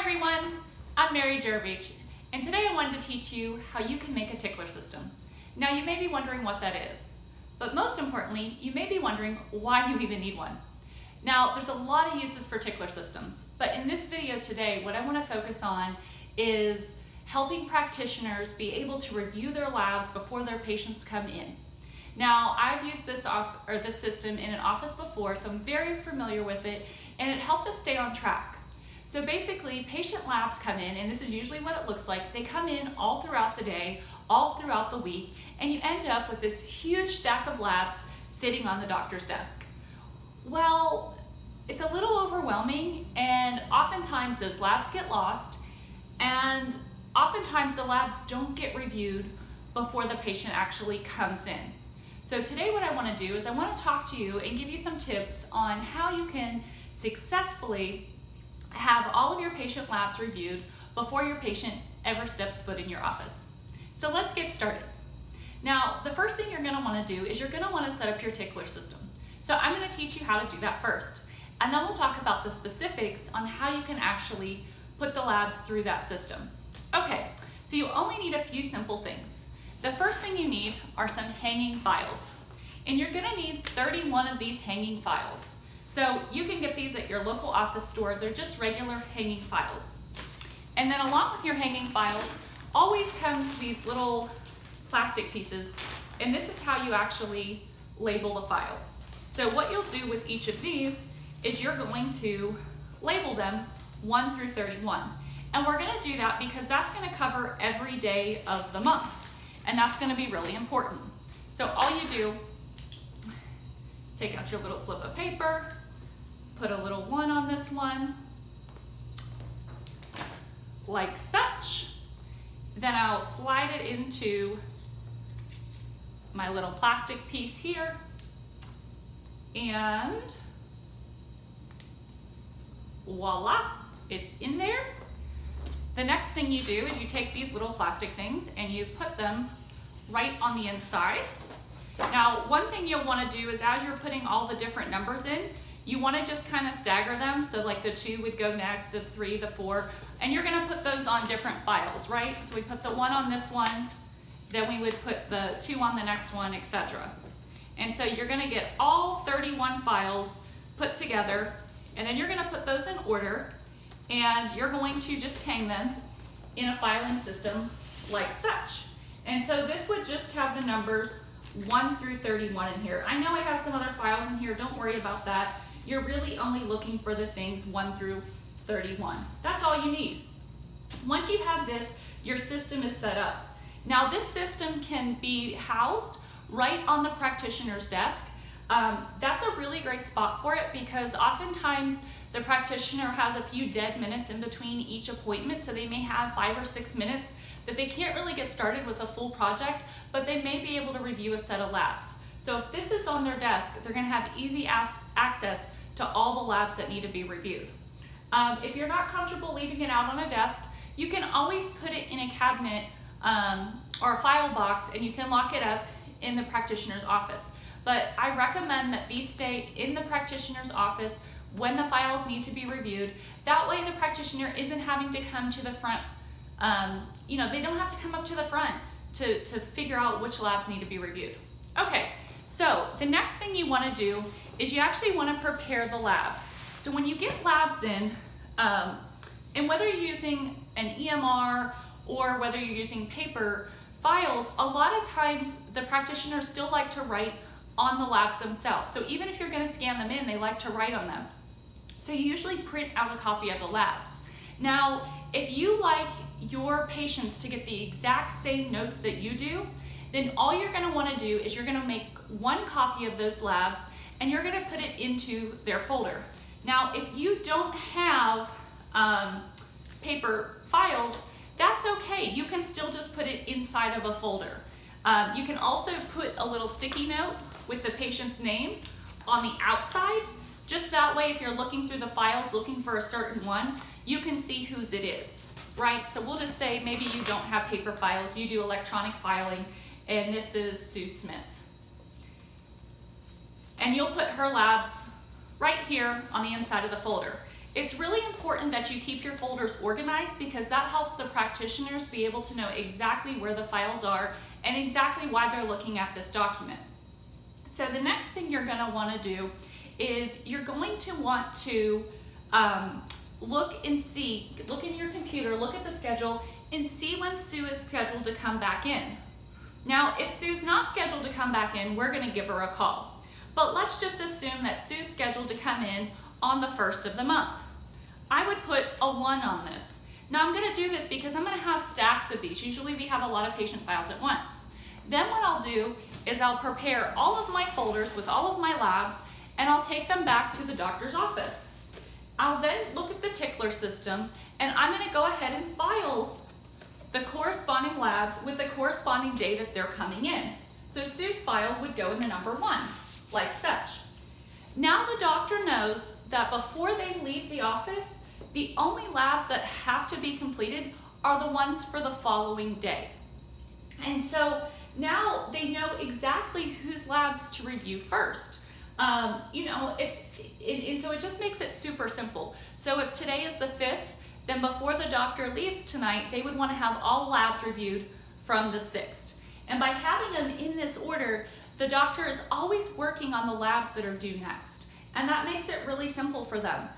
everyone, I'm Mary Jervich, and today I wanted to teach you how you can make a tickler system. Now you may be wondering what that is, but most importantly, you may be wondering why you even need one. Now there's a lot of uses for tickler systems, but in this video today, what I want to focus on is helping practitioners be able to review their labs before their patients come in. Now I've used this system in an office before, so I'm very familiar with it, and it helped us stay on track. So basically, patient labs come in, and this is usually what it looks like. They come in all throughout the day, all throughout the week, and you end up with this huge stack of labs sitting on the doctor's desk. Well, it's a little overwhelming, and oftentimes those labs get lost, and oftentimes the labs don't get reviewed before the patient actually comes in. So today what I want to do is I want to talk to you and give you some tips on how you can successfully have all of your patient labs reviewed before your patient ever steps foot in your office. So let's get started. Now, the first thing you're going to want to do is you're going to want to set up your tickler system. So I'm going to teach you how to do that first, and then we'll talk about the specifics on how you can actually put the labs through that system. Okay, so you only need a few simple things. The first thing you need are some hanging files, and you're going to need 31 of these hanging files. So you can get these at your local office store. They're just regular hanging files. And then along with your hanging files always comes these little plastic pieces, and this is how you actually label the files. So what you'll do with each of these is you're going to label them 1 through 31. And we're going to do that because that's going to cover every day of the month, and that's going to be really important. So all you do is take out your little slip of paper, put a little 1 on this one, like such. Then I'll slide it into my little plastic piece here, and voila, it's in there. The next thing you do is you take these little plastic things and you put them right on the inside. Now, one thing you'll want to do is as you're putting all the different numbers in, you want to just kind of stagger them. So like the 2 would go next, the 3, the 4, and you're going to put those on different files, right? So we put the 1 on this one, then we would put the 2 on the next one, etc. And so you're going to get all 31 files put together, and then you're going to put those in order, and you're going to just hang them in a filing system like such. And so this would just have the numbers 1 through 31 in here. I know I have some other files in here, don't worry about that. You're really only looking for the things 1 through 31. That's all you need. Once you have this, your system is set up. Now this system can be housed right on the practitioner's desk. That's a really great spot for it because oftentimes the practitioner has a few dead minutes in between each appointment, so they may have 5 or 6 minutes that they can't really get started with a full project, but they may be able to review a set of labs. So if this is on their desk, they're going to have easy access to all the labs that need to be reviewed. If you're not comfortable leaving it out on a desk, you can always put it in a cabinet or a file box, and you can lock it up in the practitioner's office. But I recommend that these stay in the practitioner's office when the files need to be reviewed. That way the practitioner isn't having to come to the front. They don't have to come up to the front to figure out which labs need to be reviewed. Okay, so the next thing you want to do is you actually want to prepare the labs. So when you get labs in, and whether you're using an EMR or whether you're using paper files, a lot of times the practitioners still like to write on the labs themselves. So even if you're going to scan them in, they like to write on them. So you usually print out a copy of the labs. Now, if you like your patients to get the exact same notes that you do, then all you're going to want to do is you're going to make 1 copy of those labs and you're going to put it into their folder. Now, if you don't have paper files, that's okay. You can still just put it inside of a folder. You can also put a little sticky note with the patient's name on the outside. Just that way, if you're looking through the files looking for a certain one, you can see whose it is, right? So we'll just say maybe you don't have paper files, you do electronic filing, and this is Sue Smith. And you'll put her labs right here on the inside of the folder. It's really important that you keep your folders organized because that helps the practitioners be able to know exactly where the files are and exactly why they're looking at this document. So the next thing you're going to want to do is you're going to want to look in your computer, look at the schedule, and see when Sue is scheduled to come back in. Now, if Sue's not scheduled to come back in, we're going to give her a call. But let's just assume that Sue's scheduled to come in on the 1st of the month. I would put a 1 on this. Now I'm going to do this because I'm going to have stacks of these. Usually we have a lot of patient files at once. Then what I'll do is I'll prepare all of my folders with all of my labs and I'll take them back to the doctor's office. I'll then look at the Tickler system and I'm going to go ahead and file the corresponding labs with the corresponding day that they're coming in. So Sue's file would go in the number 1, like such. Now the doctor knows that before they leave the office, the only labs that have to be completed are the ones for the following day. And so now they know exactly whose labs to review first. And so it just makes it super simple. So if today is the 5th, then before the doctor leaves tonight, they would want to have all labs reviewed from the 6th. And by having them in this order, the doctor is always working on the labs that are due next. And that makes it really simple for them.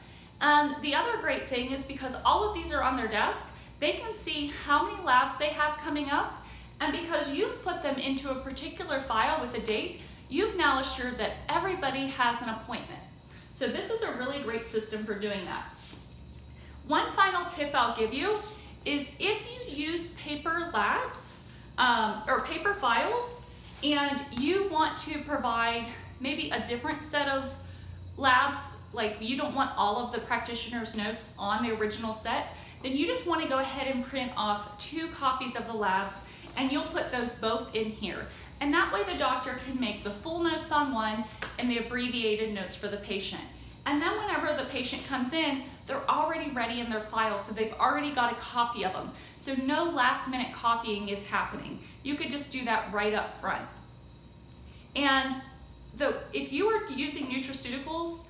And the other great thing is because all of these are on their desk, they can see how many labs they have coming up. And because you've put them into a particular file with a date, you've now assured that everybody has an appointment. So this is a really great system for doing that. One final tip I'll give you is if you use paper labs or paper files and you want to provide maybe a different set of labs, like you don't want all of the practitioner's notes on the original set, then you just want to go ahead and print off 2 copies of the labs and you'll put those both in here. And that way the doctor can make the full notes on one and the abbreviated notes for the patient. And then whenever the patient comes in, they're already ready in their file, so they've already got a copy of them. So no last minute copying is happening. You could just do that right up front. And if you are using nutraceuticals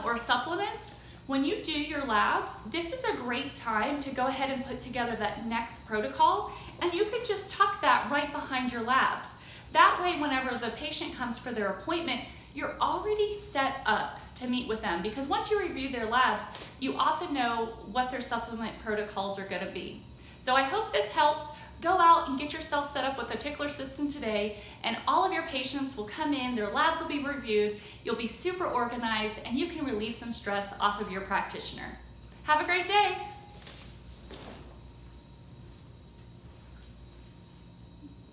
or supplements, when you do your labs, this is a great time to go ahead and put together that next protocol, and you can just tuck that right behind your labs. That way, whenever the patient comes for their appointment, you're already set up to meet with them because once you review their labs, you often know what their supplement protocols are going to be. So I hope this helps. Go out and get yourself set up with the Tickler system today, and all of your patients will come in, their labs will be reviewed, you'll be super organized, and you can relieve some stress off of your practitioner. Have a great day.